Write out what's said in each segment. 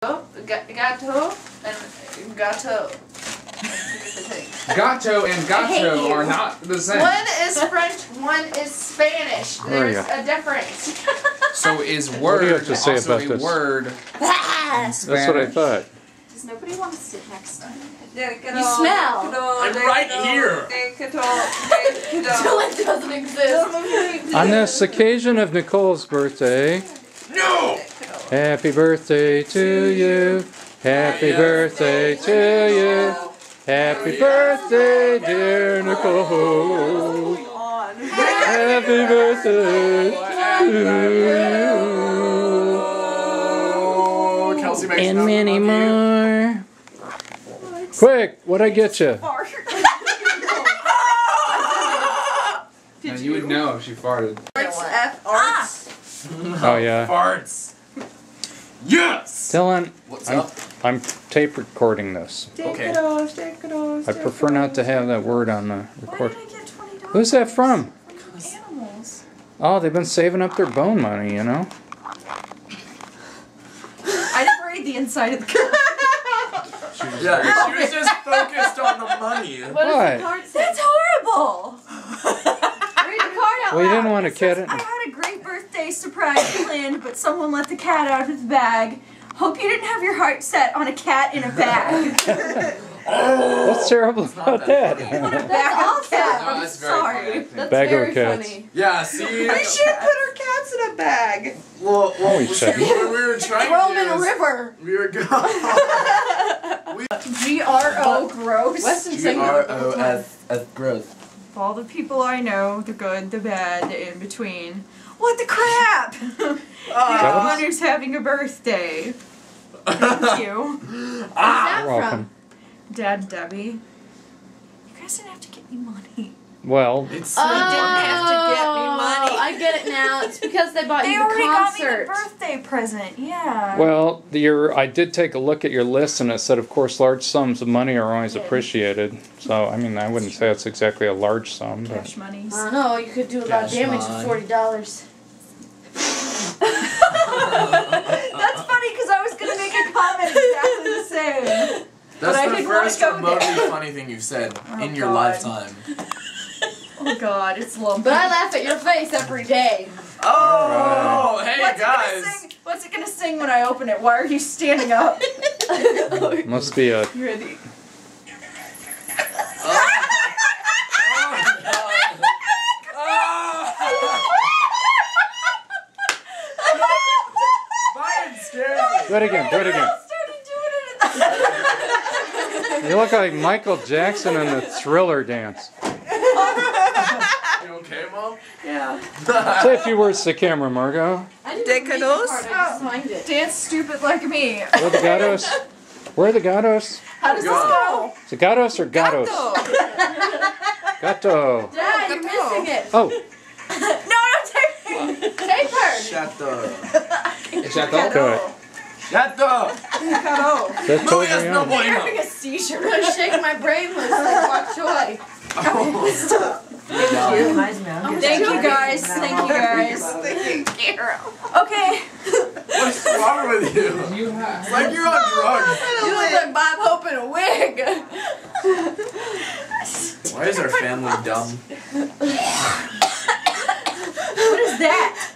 Gato and gato. Gato and gato are not the same. One is French, one is Spanish. There's a difference. So is What word do you have to say also about a this? word? That's what I thought. Does nobody want to sit next to me? You smell. I'm right here. Dylan doesn't exist. On this occasion of Nicole's birthday, No! happy birthday to you. Happy birthday to you. Happy birthday, dear Nicole. Happy birthday to you. Kelsey makes And nothing many of you. more. Quick, what'd I get you? And you would know if she farted. Arts. Oh yeah. Farts. Yes! Dylan, What's up? I'm tape recording this. Okay. I prefer not to have that word on the record. Why did I get $20? Who's that from? Animals. Oh, they've been saving up their bone money, you know? I never read the inside of the card. Yeah, she was just focused on the money. What does the card say? That's horrible. Read the card out Well, you loud. didn't want a cat in. I had a great birthday surprise planned, but someone let the cat out of the bag. Hope you didn't have your heart set on a cat in a bag. What's terrible about that? That's awesome. I'm that's very sorry. funny. That's Bag of very cats. funny. Yeah, see? We should put our cats in a bag. Well, No, we shouldn't. what we were trying Throw to them in do a is river. we were going G-R-O, gross. Weston saying that the whole time. as growth. All the people I know, the good, the bad, the in between. What the crap? that Anyone who's having a birthday. Thank you. Where's that You're welcome. Dad and Debbie. You guys didn't have to get me money. Well, It's didn't have to get me money. I get it now. It's because they bought They you the already got me concert. the birthday present, yeah. well, I did take a look at your list, and it said, of course, large sums of money are always appreciated. So, I mean, I wouldn't say it's exactly a large sum, but Cash monies. I don't know. You could do a lot of damage with $40. That's funny because I was gonna make a comment exactly the same. But I That's the didn't wanna first go remotely there. funny thing you've said in your God. lifetime. Oh God, it's lumpy. But I laugh at your face every day. Oh, hey What's guys! It gonna sing? What's it gonna sing when I open it? Why are you standing up? must be a... You ready? Fine, scared me. Do it again, do it again. You look like Michael Jackson in the Thriller dance. You okay, Mom? Yeah. Say a few words to the camera, Margot. I didn't read the Decados? card, I just signed it. Dance stupid like me. Where are the gatos? Where are the gatos? How does this go? Is it gatos or gatos? Gato. Dad, you're missing it. Oh, No, don't take me. Take her. Shut up. good. Shut up. That's Louis has no over I'm bueno. having a seizure. I'm gonna shake my brain loose like Bok Choy. Thank you guys. Thank you guys. Okay. What's wrong with you? It's like you're on drugs. You look like Bob Hope in a wig. Why is our family dumb? What is that?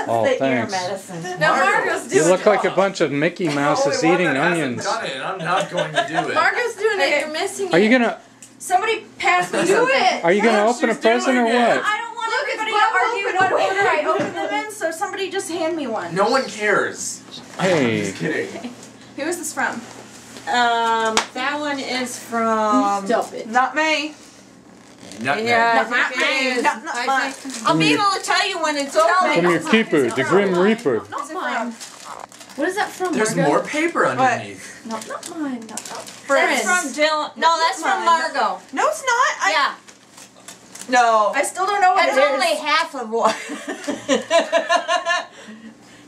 Oh, The ear thanks. medicine. Now Margot's You doing look it. like a bunch of Mickey Mouses eating onions. Done it. I'm not going to do it. Margot's doing Okay. it. You're missing it. Are you gonna Somebody pass me do something. it? Are you gonna Look, open a she's present or doing it. what? I don't want Look, it's everybody to Bob argue Hope in what a wig. order I open them in, so somebody just hand me one. No one cares. Hey, Just kidding. Who is this from? That one is from. Stop it. Not me. Nutmeg. Yeah, Not I think mine. it is. Not I mine. think- I'll be able to tell you when it's coming. from your keeper, the Grim Reaper. Not mine. What is that from, There's Margot? more paper underneath. Not mine. Not That's friends. from Dylan. No, that's from Mine. Margot. No, it's not. Yeah, No. I still don't know what that's it is. only half of one.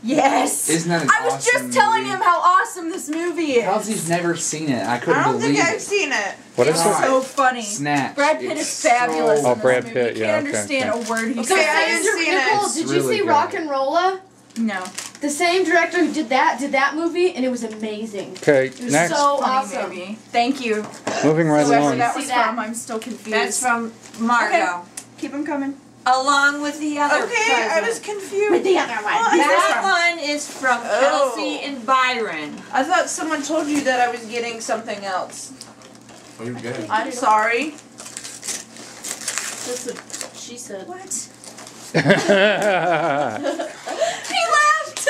Yes. Isn't that an I was awesome just telling movie? him how awesome this movie is. Kelsey's never seen it. I couldn't I don't believe think I've it. seen it. What is It's it? so funny. Snatch. Brad Pitt It's is fabulous so- Oh, in this Brad movie. Pitt, You yeah, can't okay, understand okay. a word he's Okay, I saying. haven't seen it. Nicole, It's did you really see good. Rock and Rolla? No. The same director who did that movie, and it was amazing. Okay, It was next. so Funny awesome. movie. Thank you. Moving right Whoever along. that was See that? from, I'm still confused. That's from Margot. Keep them coming. Along with the other Okay, I was present. confused. With the other one. That one is from Oh. Kelsey and Byron. I thought someone told you that I was getting something else. Oh, you're good. I'm sorry. That's what she said. What? He He left!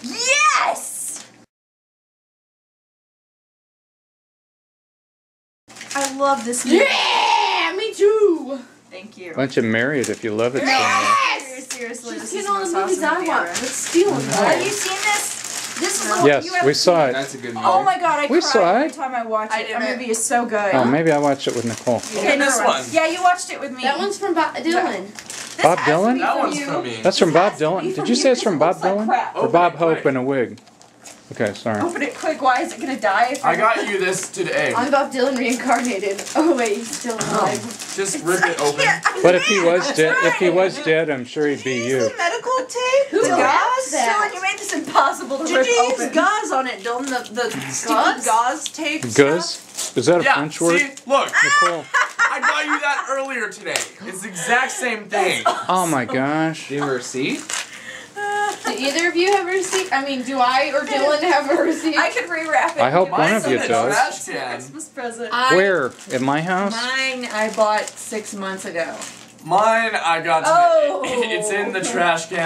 Yes! I love this movie. Yeah, me too. Thank you. Why don't you marry it if you love it so much? Seriously, She's this is getting all the the most movies awesome I movie want. ever. Let's steal them. Have you seen this? This is what Yes, you have we saw it. That's a good movie. Oh my god, I We cry saw every it. time I watch I it. That didn't. movie is so good. Oh, maybe I watched it with Nicole. Okay, this never mind. one. Yeah, you watched it with me. That one's from Dylan. This Bob has to Dylan? be That from one's you. from me. That's from This Bob has to be Dylan. from Did you say you. it's from This Bob looks like Dylan? crap. Or Open Bob it Hope quick. in a wig? Okay, sorry. Open it quick. Why is it gonna die? If I got you this today. I'm Bob Dylan reincarnated. Oh wait, he's still alive. Just rip it open. But if he was dead, I'm sure he'd be you. Medical tape? Who The has gauze? that? Dylan, you made this impossible to Did rip you use open. gauze on it, Dylan? The sticky gauze tape stuff? Guzz? Is that a Yeah, French word? see? Look, Nicole. I got you that earlier today. It's the exact same thing. Oh my gosh. Do you have a receipt? Do either of you have a receipt? I mean, do I or Dylan have a receipt? I could rewrap it. I hope and give one it of Mine's you in the does. trash can. Christmas present. Where? At my house? Mine I bought 6 months ago. Mine I got today. Oh. It's in the trash can.